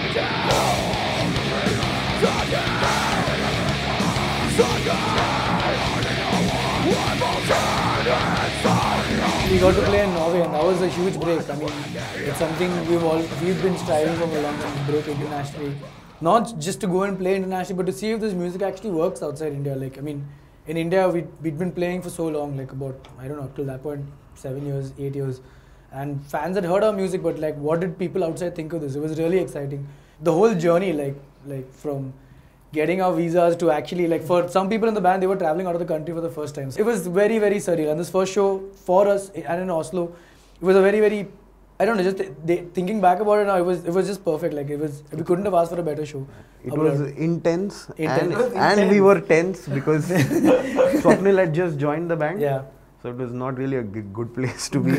We got to play in Norway, and that was a huge break. I mean, it's something we've been striving for a long time to break internationally. Not just to go and play internationally, but to see if this music actually works outside India. Like, I mean, in India, we'd been playing for so long, like about, I don't know, up till that point, 7 years, 8 years. And fans had heard our music, but like, what did people outside think of this? It was really exciting. The whole journey, like from getting our visas to actually, like, for some people in the band, they were traveling out of the country for the first time. So it was very, very surreal. And this first show for us, and in Oslo, it was a very, very, I don't know, just thinking back about it now, it was just perfect. Like, we couldn't have asked for a better show. It was intense. And we were tense because Swapnil had just joined the band. Yeah. So it was not really a good place to be.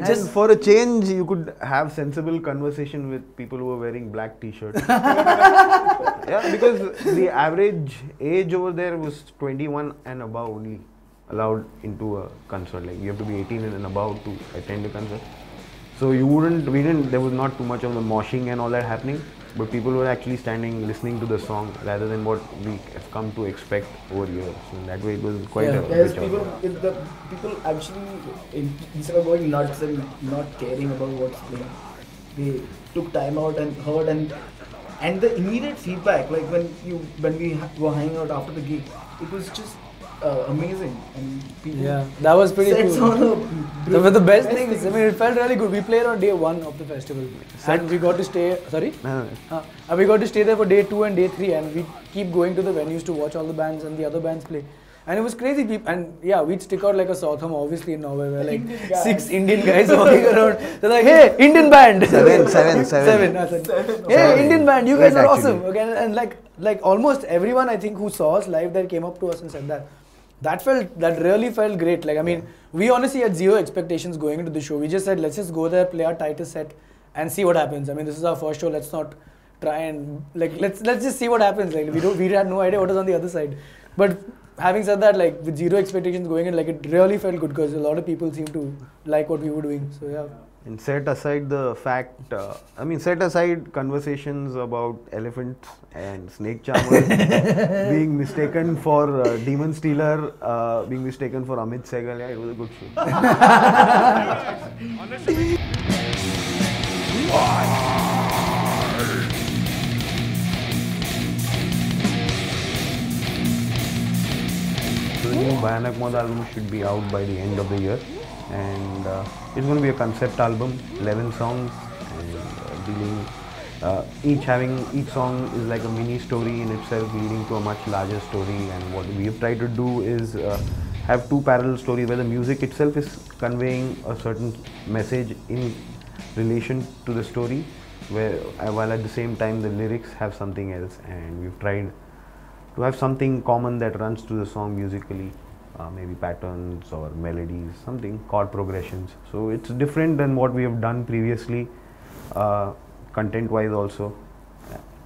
Just for a change, you could have sensible conversation with people who were wearing black t-shirts. Yeah, because the average age over there was 21 and above only allowed into a concert. Like, you have to be 18 and above to attend a concert. So there was not too much of the moshing and all that happening, but people were actually standing, listening to the song rather than what we have come to expect over here. So in that way, it was quite a Yes, people actually, instead of going nuts and not caring about what's playing, they took time out and heard, and the immediate feedback, like when we were hanging out after the gig, it was just amazing. And people that was pretty cool. The best thing things. I mean, it felt really good. We played on day 1 of the festival, and we got to stay. Sorry, we got to stay there for day 2 and day 3, and we keep going to the venues to watch all the bands and the other bands play. And it was crazy. And yeah, we'd stick out like a sore thumb, obviously, in Norway, where like 6 Indian guys walking around. They're like, hey, Indian band! Seven. Hey, Indian band, you guys are awesome. Okay, and like almost everyone, I think, who saw us live there came up to us and said that. That really felt great. Like, I mean, we honestly had zero expectations going into the show. We just said, let's just go there, play our tightest set, and see what happens. I mean, this is our first show. Let's not try and let's just see what happens. Like, we had no idea what was on the other side. But having said that, like, with zero expectations going in, like, it really felt good because a lot of people seemed to like what we were doing. So yeah. And set aside the fact, set aside conversations about elephants and snake charmers being mistaken for Demon Stealer, being mistaken for Amit Sehgal. Yeah, it was a good show. So the new Bhayanak Maut album should be out by the end of the year. And it's going to be a concept album, 11 songs, and each song is like a mini story in itself, leading to a much larger story. And what we have tried to do is have 2 parallel stories where the music itself is conveying a certain message in relation to the story, while at the same time the lyrics have something else. And we've tried to have something common that runs through the song musically. Maybe patterns or melodies, something, chord progressions. So it's different than what we have done previously, content-wise also,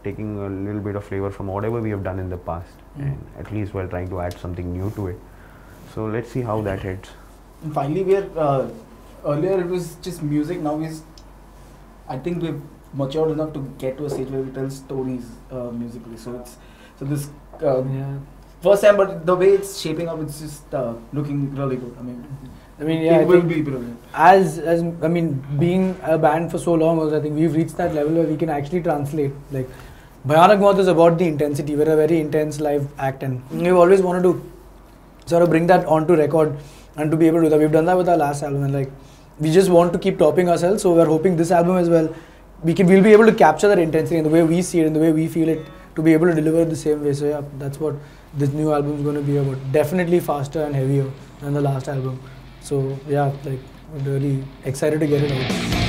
taking a little bit of flavor from whatever we have done in the past, and at least we're trying to add something new to it. So let's see how that heads. And finally, earlier it was just music. Now I think we've matured enough to get to a stage where we tell stories musically. First time, but the way it's shaping up, it's just looking really good. I mean, yeah, it will be brilliant. Being a band for so long, I think we've reached that level where we can actually translate. Like, Bhayanak Maut is about the intensity. We're a very intense live act, and we've always wanted to sort of bring that onto record and to be able to do that. We've done that with our last album, and like, we just want to keep topping ourselves. So we're hoping this album as well, we'll be able to capture that intensity in the way we see it, in the way we feel it, to be able to deliver it the same way. So yeah, that's what this new album is going to be about. Definitely faster and heavier than the last album. So yeah, like, I'm really excited to get it out.